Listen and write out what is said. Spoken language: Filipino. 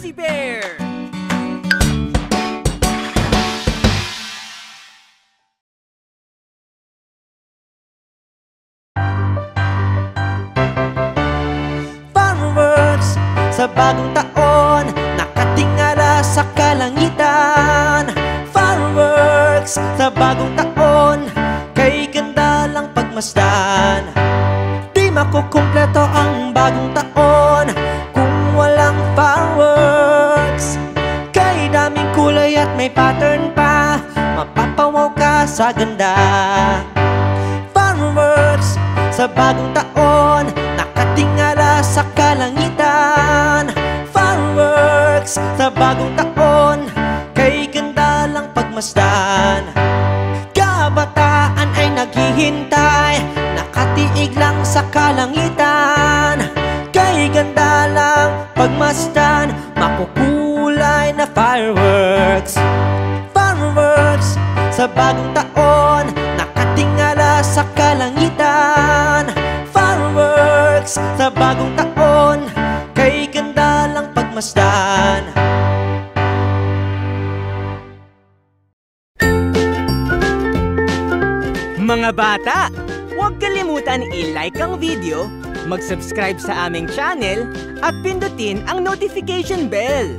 Fuzzy Bear! Fireworks sa bagong taon, nakatingala sa kalangitan. Fireworks sa bagong taon, kay ganda lang pagmasdan. Di makukumpleto ang bagong taon kung walang fireworks. Kay daming kulay at may pattern pa, mapapawaw ka sa ganda. Fireworks sa bagong taon, nakatingala sa kalangitan. Fireworks sa bagong taon, kay ganda lang pagmasdan. Kabataan ay naghihintay, nakatiig lang sa kalangitan. Kay ganda lang pagmasdan, makukulay na fireworks. Fireworks sa bagong taon, nakatingala sa kalangitan. Fireworks sa bagong taon, kay ganda lang pagmasdan. Mga bata, huwag kalimutan i-like ang video, mag-subscribe sa aming channel, at pindutin ang notification bell.